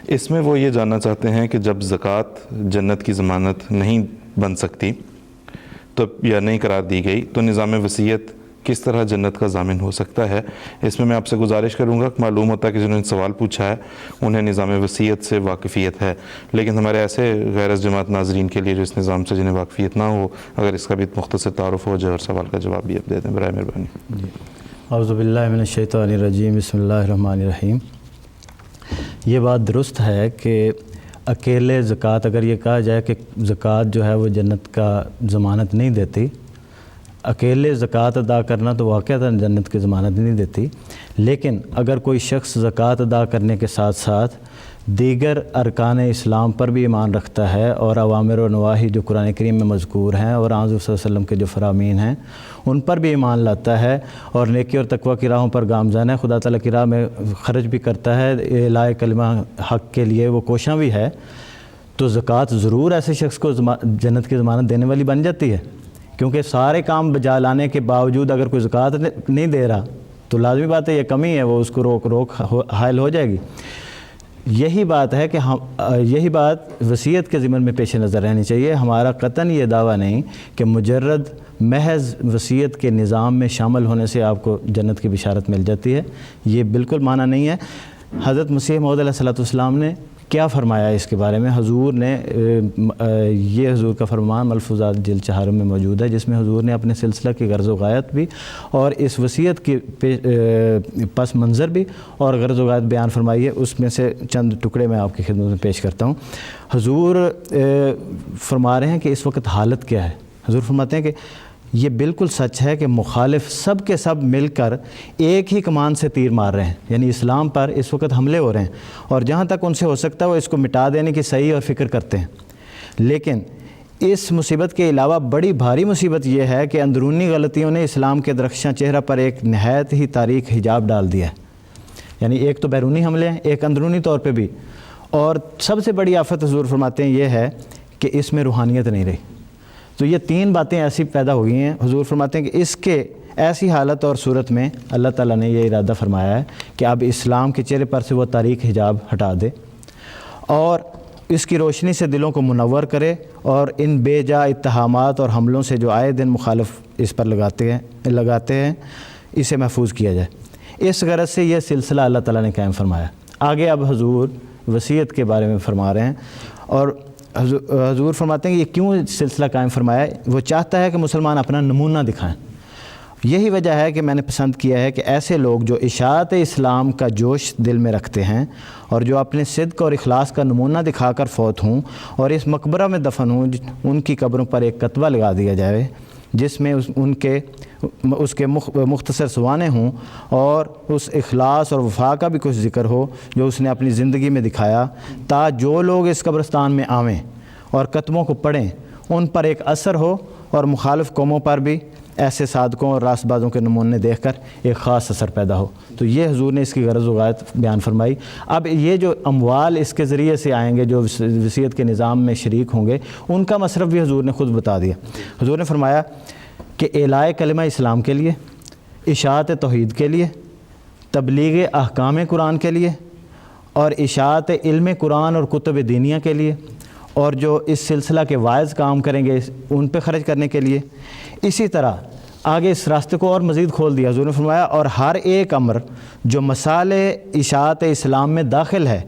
اس میں وہ یہ جاننا چاہتے ہیں کہ جب زکوٰۃ جنت کی ضمانت نہیں بن سکتی تو یا نہیں قرار دی گئی تو نظام وصیت کس طرح جنت کا ضامن ہو سکتا ہے؟ اس میں آپ سے گزارش کروں گا کہ معلوم ہوتا ہے کہ جنہوں نے سوال پوچھا ہے انہیں نظام وصیت سے واقفیت ہے، لیکن ہمارے ایسے غیر از جماعت ناظرین کے لیے جو اس نظام سے جنہیں واقفیت نہ ہو، اگر اس کا بھی مختصر تعارف ہو جائے اور سوال کا جواب بھی اب دے دیں برائے مہربانی۔ اعوذ باللہ من الشیطان الرجیم، بسم اللہ الرحمن الرحیم۔ یہ بات درست ہے کہ اکیلے زکوٰۃ، اگر یہ کہا جائے کہ زکوٰۃ جو ہے وہ جنت کا ضمانت نہیں دیتی، اکیلے زکوٰۃ ادا کرنا تو واقعتاً جنت کی ضمانت نہیں دیتی، لیکن اگر کوئی شخص زکوٰۃ ادا کرنے کے ساتھ ساتھ دیگر ارکان اسلام پر بھی ایمان رکھتا ہے اور اوامر و نواہی جو قرآن کریم میں مذکور ہیں اور حضور صلی اللہ علیہ وسلم کے جو فرامین ہیں ان پر بھی ایمان لاتا ہے اور نیکی اور تقوی کی راہوں پر گامزن ہے، خدا تعالیٰ کی راہ میں خرچ بھی کرتا ہے، اعلاء کلمہ حق کے لیے وہ کوشاں بھی ہے، تو زکوٰۃ ضرور ایسے شخص کو جنت کی ضمانت دینے والی بن جاتی ہے، کیونکہ سارے کام بجا لانے کے باوجود اگر کوئی زکوٰۃ نہیں دے رہا تو لازمی بات ہے یہ کمی ہے، وہ اس کو روک حائل ہو جائے گی۔ یہی بات ہے کہ یہی بات وصیت کے ضمن میں پیش نظر رہنی چاہیے۔ ہمارا قطعاً یہ دعویٰ نہیں کہ مجرد محض وصیت کے نظام میں شامل ہونے سے آپ کو جنت کی بشارت مل جاتی ہے، یہ بالکل معنی نہیں ہے۔ حضرت مسیح موعود علیہ الصلوۃ والسلام نے کیا فرمایا اس کے بارے میں؟ حضور نے یہ حضور کا فرمان ملفوظات جلد 4 میں موجود ہے، جس میں حضور نے اپنے سلسلہ کی غرض و غایت بھی اور اس وصیت کی پس منظر بھی اور غرض و غایت بیان فرمائی ہے۔ اس میں سے چند ٹکڑے میں آپ کی خدمت میں پیش کرتا ہوں۔ حضور فرما رہے ہیں کہ اس وقت حالت کیا ہے۔ حضور فرماتے ہیں کہ یہ بالکل سچ ہے کہ مخالف سب کے سب مل کر ایک ہی کمان سے تیر مار رہے ہیں، یعنی اسلام پر اس وقت حملے ہو رہے ہیں، اور جہاں تک ان سے ہو سکتا ہے وہ اس کو مٹا دینے کی صحیح اور فکر کرتے ہیں۔ لیکن اس مصیبت کے علاوہ بڑی بھاری مصیبت یہ ہے کہ اندرونی غلطیوں نے اسلام کے درخشاں چہرہ پر ایک نہایت ہی تاریک حجاب ڈال دیا ہے، یعنی ایک تو بیرونی حملے ہیں، ایک اندرونی طور پہ بھی، اور سب سے بڑی آفت حضور فرماتے ہیں یہ ہے کہ اس میں روحانیت نہیں رہی۔ تو یہ 3 باتیں ایسی پیدا ہو گئی ہیں۔ حضور فرماتے ہیں کہ اس کے ایسی حالت اور صورت میں اللہ تعالیٰ نے یہ ارادہ فرمایا ہے کہ اب اسلام کے چہرے پر سے وہ تاریک حجاب ہٹا دے اور اس کی روشنی سے دلوں کو منور کرے، اور ان بے جا اتہامات اور حملوں سے جو آئے دن مخالف اس پر لگاتے ہیں اسے محفوظ کیا جائے۔ اس غرض سے یہ سلسلہ اللہ تعالیٰ نے قائم فرمایا۔ آگے اب حضور وصیت کے بارے میں فرما رہے ہیں، اور حضور فرماتے ہیں کہ یہ کیوں سلسلہ قائم فرمایا ہے؟ وہ چاہتا ہے کہ مسلمان اپنا نمونہ دکھائیں۔ یہی وجہ ہے کہ میں نے پسند کیا ہے کہ ایسے لوگ جو اشاعت اسلام کا جوش دل میں رکھتے ہیں اور جو اپنے صدق اور اخلاص کا نمونہ دکھا کر فوت ہوں اور اس مقبرہ میں دفن ہوں، ان کی قبروں پر ایک کتبہ لگا دیا جائے جس میں اس کے مختصر سوانے ہوں اور اس اخلاص اور وفا کا بھی کچھ ذکر ہو جو اس نے اپنی زندگی میں دکھایا، تا جو لوگ اس قبرستان میں آویں اور کتبوں کو پڑھیں ان پر ایک اثر ہو، اور مخالف قوموں پر بھی ایسے صادقوں اور راست بازوں کے نمونے دیکھ کر ایک خاص اثر پیدا ہو۔ تو یہ حضور نے اس کی غرض و غایت بیان فرمائی۔ اب یہ جو اموال اس کے ذریعے سے آئیں گے جو وصیت کے نظام میں شریک ہوں گے، ان کا مصرف بھی حضور نے خود بتا دیا۔ حضور نے فرمایا کہ اعلاء کلمہ اسلام کے لیے، اشاعت توحید کے لیے، تبلیغ احکام قرآن کے لیے، اور اشاعت علم قرآن اور کتب دینیہ کے لیے، اور جو اس سلسلہ کے واعظ کام کریں گے ان پہ خرچ کرنے کے لیے۔ اسی طرح آگے اس راستے کو اور مزید کھول دیا۔ حضور نے فرمایا اور ہر ایک امر جو مصالح اشاعت اسلام میں داخل ہے،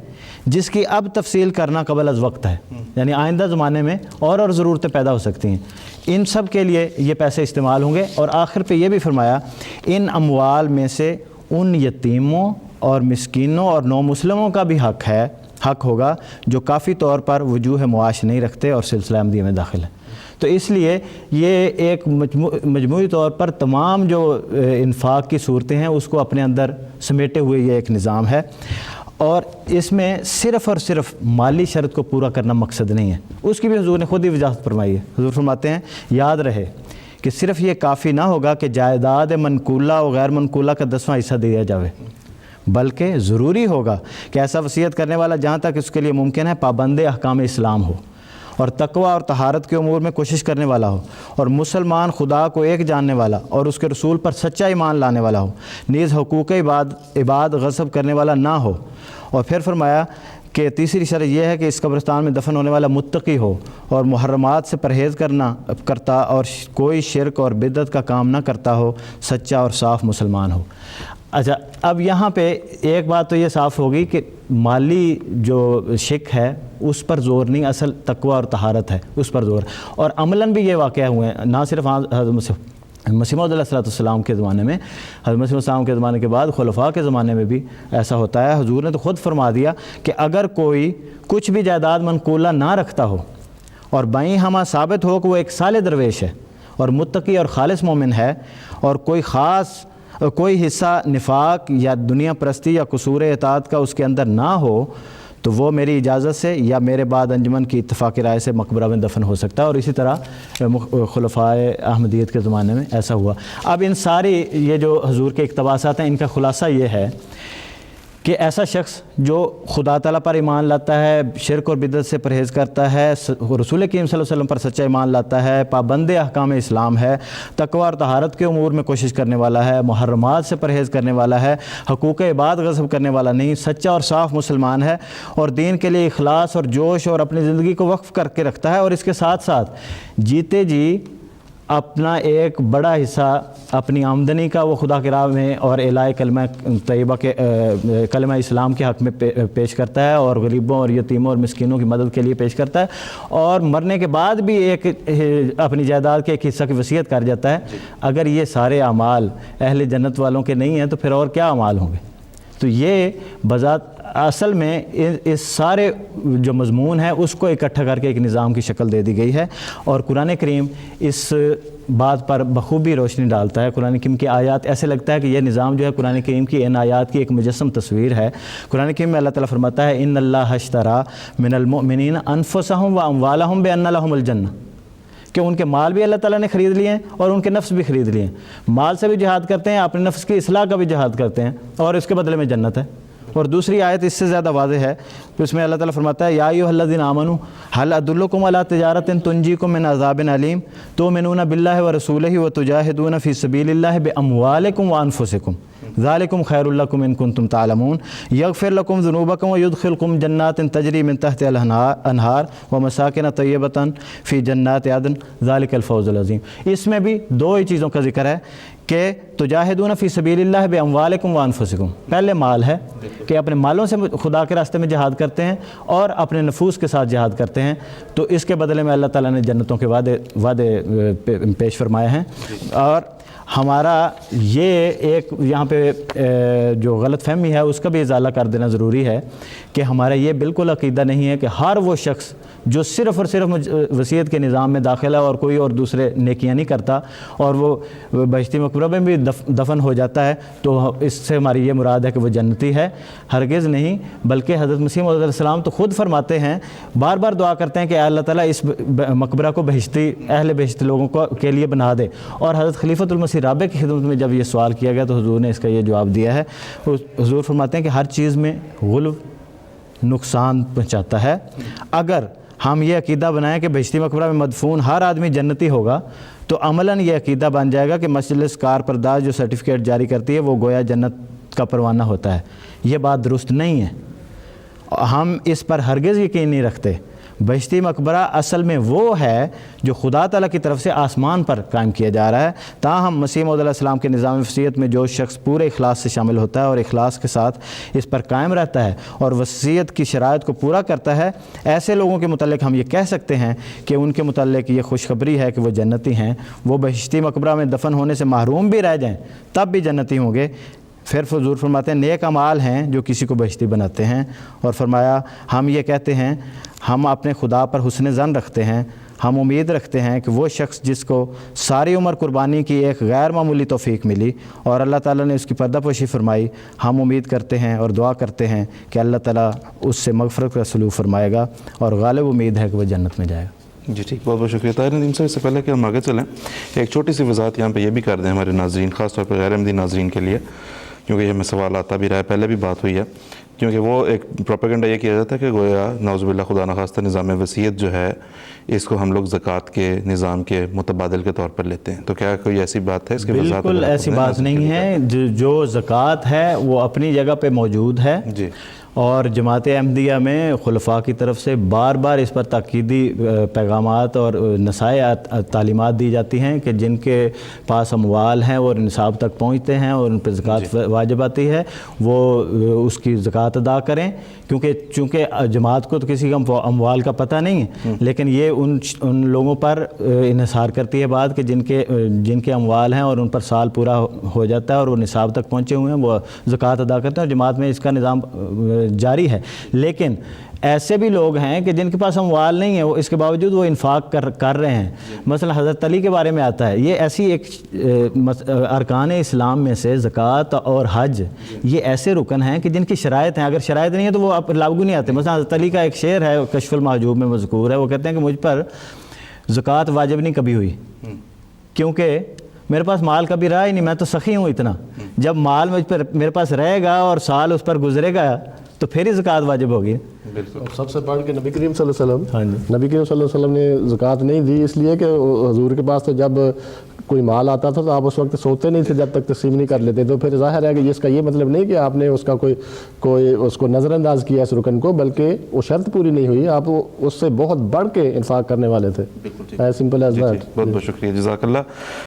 جس کی اب تفصیل کرنا قبل از وقت ہے، یعنی آئندہ زمانے میں اور ضرورتیں پیدا ہو سکتی ہیں، ان سب کے لیے یہ پیسے استعمال ہوں گے۔ اور آخر پہ یہ بھی فرمایا ان اموال میں سے ان یتیموں اور مسکینوں اور نو مسلموں کا بھی حق ہوگا جو کافی طور پر وجوہ معاش نہیں رکھتے اور سلسلہ احمدیہ میں داخل ہیں۔ تو اس لیے یہ ایک مجموعی طور پر تمام جو انفاق کی صورتیں ہیں اس کو اپنے اندر سمیٹے ہوئے یہ ایک نظام ہے، اور اس میں صرف اور صرف مالی شرط کو پورا کرنا مقصد نہیں ہے، اس کی بھی حضور نے خود ہی وضاحت فرمائی ہے۔ حضور فرماتے ہیں یاد رہے کہ صرف یہ کافی نہ ہوگا کہ جائیداد منقولہ و غیر منقولہ کا 10واں حصہ دیا جاوے، بلکہ ضروری ہوگا کہ ایسا وصیت کرنے والا جہاں تک اس کے لیے ممکن ہے پابند احکام اسلام ہو، اور تقوی اور طہارت کے امور میں کوشش کرنے والا ہو، اور مسلمان خدا کو ایک جاننے والا اور اس کے رسول پر سچا ایمان لانے والا ہو، نیز حقوق عباد غصب کرنے والا نہ ہو۔ اور پھر فرمایا کہ تیسری شرط یہ ہے کہ اس قبرستان میں دفن ہونے والا متقی ہو اور محرمات سے پرہیز کرتا اور کوئی شرک اور بدعت کا کام نہ کرتا ہو، سچا اور صاف مسلمان ہو۔ اچھا، اب یہاں پہ ایک بات تو یہ صاف ہوگی کہ مالی جو شک ہے اس پر زور نہیں، اصل تقوی اور طہارت ہے، اس پر زور۔ اور عملاً بھی یہ واقعہ ہوئے ہیں، نہ صرف حضرت مسیح موعود علیہ السلام کے زمانے میں، حضرت مسیح السلام کے زمانے کے بعد خلفاء کے زمانے میں بھی ایسا ہوتا ہے۔ حضور نے تو خود فرما دیا کہ اگر کوئی کچھ بھی جائیداد منقولہ نہ رکھتا ہو اور بائیں ہمہ ثابت ہو کہ وہ ایک صالح درویش ہے اور متقی اور خالص مومن ہے، اور کوئی حصہ نفاق یا دنیا پرستی یا قصور اطاعت کا اس کے اندر نہ ہو، تو وہ میری اجازت سے یا میرے بعد انجمن کی اتفاقی رائے سے مقبرہ میں دفن ہو سکتا ہے۔ اور اسی طرح خلفائے احمدیت کے زمانے میں ایسا ہوا۔ اب ان ساری یہ جو حضور کے اقتباسات ہیں، ان کا خلاصہ یہ ہے کہ ایسا شخص جو خدا تعالیٰ پر ایمان لاتا ہے، شرک اور بدعت سے پرہیز کرتا ہے، رسول کریم صلی اللہ علیہ وسلم پر سچا ایمان لاتا ہے، پابند احکام اسلام ہے، تقوی اور طہارت کے امور میں کوشش کرنے والا ہے، محرمات سے پرہیز کرنے والا ہے، حقوق عباد غصب کرنے والا نہیں، سچا اور صاف مسلمان ہے، اور دین کے لیے اخلاص اور جوش اور اپنی زندگی کو وقف کر کے رکھتا ہے، اور اس کے ساتھ ساتھ جیتے جی اپنا ایک بڑا حصہ اپنی آمدنی کا وہ خدا کی راہ میں اور اعلاء کلمہ طیبہ کے کلمہ اسلام کے حق میں پیش کرتا ہے، اور غریبوں اور یتیموں اور مسکینوں کی مدد کے لیے پیش کرتا ہے، اور مرنے کے بعد بھی ایک اپنی جائیداد کے ایک حصہ کی وصیت کر جاتا ہے۔ اگر یہ سارے اعمال اہل جنت والوں کے نہیں ہیں تو پھر اور کیا اعمال ہوں گے؟ تو یہ بذات اصل میں اس سارے جو مضمون ہے اس کو اکٹھا کر کے ایک نظام کی شکل دے دی گئی ہے، اور قرآن کریم اس بات پر بخوبی روشنی ڈالتا ہے۔ قرآن کریم کی آیات ایسے لگتا ہے کہ یہ نظام جو ہے قرآن کریم کی ان آیات کی ایک مجسم تصویر ہے۔ قرآن کریم میں اللہ تعالیٰ فرماتا ہے ان اللہ اشترى من المؤمنین انفسهم واموالهم بان لهم الجنہ، کہ ان کے مال بھی اللہ تعالیٰ نے خرید لیے ہیں اور ان کے نفس بھی خرید لیے ہیں۔ مال سے بھی جہاد کرتے ہیں، اپنے نفس کی اصلاح کا بھی جہاد کرتے ہیں، اور اس کے بدلے میں جنت ہے۔ اور دوسری آیت اس سے زیادہ واضح ہے، اس میں اللہ تعالیٰ فرماتا ہے یا ایھا الذین آمنوا ھل ادلکم علی تجارۃ تنجیکم من عذاب علیم تؤمنون باللہ ورسولہ وتجاہدون فی سبیل اللہ باموالکم وانفسکم ذالکم خیر لکم ان کنتم تعلمون یغفر لکم ذنوبکم ویدخلکم جنات تجری من تحتها الانہار ومساکن طیبۃ فی جنات عدن ذالک الفوز العظیم۔ اس میں بھی دو ہی چیزوں کا ذکر ہے کہ تجاہدون فی سبیل اللہ باموالکم وانفسکم، پہلے مال ہے کہ اپنے مالوں سے خدا کے راستے میں جہاد کرتے ہیں اور اپنے نفوس کے ساتھ جہاد کرتے ہیں، تو اس کے بدلے میں اللہ تعالیٰ نے جنتوں کے وعدے پیش فرمائے ہیں۔ اور ہمارا یہ ایک یہاں پہ جو غلط فہمی ہے اس کا بھی ازالہ کر دینا ضروری ہے کہ ہمارا یہ بالکل عقیدہ نہیں ہے کہ ہر وہ شخص جو صرف اور صرف وصیت کے نظام میں داخل ہے اور کوئی اور دوسرے نیکیاں نہیں کرتا اور وہ بہشتی مقبرہ میں بھی دفن ہو جاتا ہے تو اس سے ہماری یہ مراد ہے کہ وہ جنتی ہے، ہرگز نہیں۔ بلکہ حضرت مسیح موعود علیہ السلام تو خود فرماتے ہیں، بار بار دعا کرتے ہیں کہ اللہ تعالیٰ اس مقبرہ کو بہشتی اہل بہشتی لوگوں کے لیے بنا دے۔ اور حضرت خلیفۃ المسیح رابع کی خدمت میں جب یہ سوال کیا گیا تو حضور نے اس کا یہ جواب دیا ہے۔ حضور فرماتے ہیں کہ ہر چیز میں غلو نقصان پہنچاتا ہے۔ اگر ہم یہ عقیدہ بنائیں کہ بہشتی مقبرہ میں مدفون ہر آدمی جنتی ہوگا تو عملاً یہ عقیدہ بن جائے گا کہ مجلس کارپرداز جو سرٹیفکیٹ جاری کرتی ہے وہ گویا جنت کا پروانہ ہوتا ہے۔ یہ بات درست نہیں ہے، ہم اس پر ہرگز یقین نہیں رکھتے۔ بہشتی مقبرہ اصل میں وہ ہے جو خدا تعالیٰ کی طرف سے آسمان پر قائم کیا جا رہا ہے۔ تاہم مسیح موعود علیہ السلام کے نظام وصیت میں جو شخص پورے اخلاص سے شامل ہوتا ہے اور اخلاص کے ساتھ اس پر قائم رہتا ہے اور وصیت کی شرائط کو پورا کرتا ہے، ایسے لوگوں کے متعلق ہم یہ کہہ سکتے ہیں کہ ان کے متعلق یہ خوشخبری ہے کہ وہ جنتی ہیں۔ وہ بہشتی مقبرہ میں دفن ہونے سے محروم بھی رہ جائیں تب بھی جنتی ہوں گے۔ پھر حضور فرماتے ہیں نیک اعمال ہیں جو کسی کو بہشتی بناتے ہیں، اور فرمایا ہم یہ کہتے ہیں ہم اپنے خدا پر حسن ظن رکھتے ہیں، ہم امید رکھتے ہیں کہ وہ شخص جس کو ساری عمر قربانی کی ایک غیر معمولی توفیق ملی اور اللہ تعالیٰ نے اس کی پردہ پوشی فرمائی، ہم امید کرتے ہیں اور دعا کرتے ہیں کہ اللہ تعالیٰ اس سے مغفرت کا سلوک فرمائے گا، اور غالب امید ہے کہ وہ جنت میں جائے گا۔ جی ٹھیک، بہت بہت شکریہ طاہر ندیم صاحب۔ اس سے پہلے کہ ہم آگے چلیں ایک چھوٹی سی وضاحت یہاں پہ یہ بھی کر دیں ہمارے ناظرین، خاص طور پہ غیر احمدی ناظرین کے لیے، کیونکہ یہ ہمیں سوال آتا بھی رہا ہے، پہلے بھی بات ہوئی ہے، کیونکہ وہ ایک پروپیگنڈا یہ کیا جاتا ہے کہ گویا نعوذ باللہ خدا نخواستہ نظام وصیت جو ہے اس کو ہم لوگ زکوٰۃ کے نظام کے متبادل کے طور پر لیتے ہیں، تو کیا کوئی ایسی بات ہے اس کے وضاحت؟ بالکل ایسی بات نہیں ہے، جو زکوٰۃ ہے وہ اپنی جگہ پہ موجود ہے، جی، اور جماعت احمدیہ میں خلفاء کی طرف سے بار بار اس پر تاکیدی پیغامات اور نصائح تعلیمات دی جاتی ہیں کہ جن کے پاس اموال ہیں وہ نصاب تک پہنچتے ہیں اور ان پہ زکوٰۃ واجب آتی ہے وہ اس کی زکوٰۃ ادا کریں، کیونکہ چونکہ جماعت کو تو کسی کا اموال کا پتہ نہیں ہے، لیکن یہ ان لوگوں پر انحصار کرتی ہے بات کہ جن کے اموال ہیں اور ان پر سال پورا ہو جاتا ہے اور وہ نصاب تک پہنچے ہوئے ہیں وہ زکوٰۃ ادا کرتے ہیں، اور جماعت میں اس کا نظام جاری ہے۔ لیکن ایسے بھی لوگ ہیں کہ جن کے پاس اموال نہیں ہے، وہ اس کے باوجود وہ انفاق کر رہے ہیں۔ مثلا حضرت علی کے بارے میں آتا ہے، یہ ایسی ایک ارکان اسلام میں سے زکوٰۃ اور حج یہ ایسے رکن ہیں کہ جن کی شرائط ہیں، اگر شرائط نہیں ہے تو وہ لاگو نہیں آتے۔ مثلا حضرت علی کا ایک شعر ہے کشف المحجوب میں مذکور ہے، وہ کہتے ہیں کہ مجھ پر زکوٰۃ واجب نہیں کبھی ہوئی، کیونکہ میرے پاس مال کبھی رہا ہی نہیں، میں تو سخی ہوں اتنا، جب مال میرے پاس رہے گا اور سال اس پر گزرے گا تو پھر ہی زکوٰۃ واجب ہوگی۔ اور سب سے بڑھ کے نبی کریم صلی اللہ علیہ ہاں جی وسلم نبی کریم صلی اللہ علیہ وسلم نے زکوٰۃ نہیں دی، اس لیے کہ حضور کے پاس تو جب کوئی مال آتا تھا تو آپ اس وقت سوتے نہیں تھے جب تک تقسیم نہیں کر لیتے، تو پھر ظاہر ہے کہ اس کا یہ مطلب نہیں کہ آپ نے اس کا کوئی اس کو نظر انداز کیا اس رکن کو، بلکہ وہ شرط پوری نہیں ہوئی، آپ اس سے بہت بڑھ کے انفاق کرنے والے تھے۔ بالکل ایز سمپل ایز دیٹ۔ بہت بہت شکریہ، جزاک اللہ۔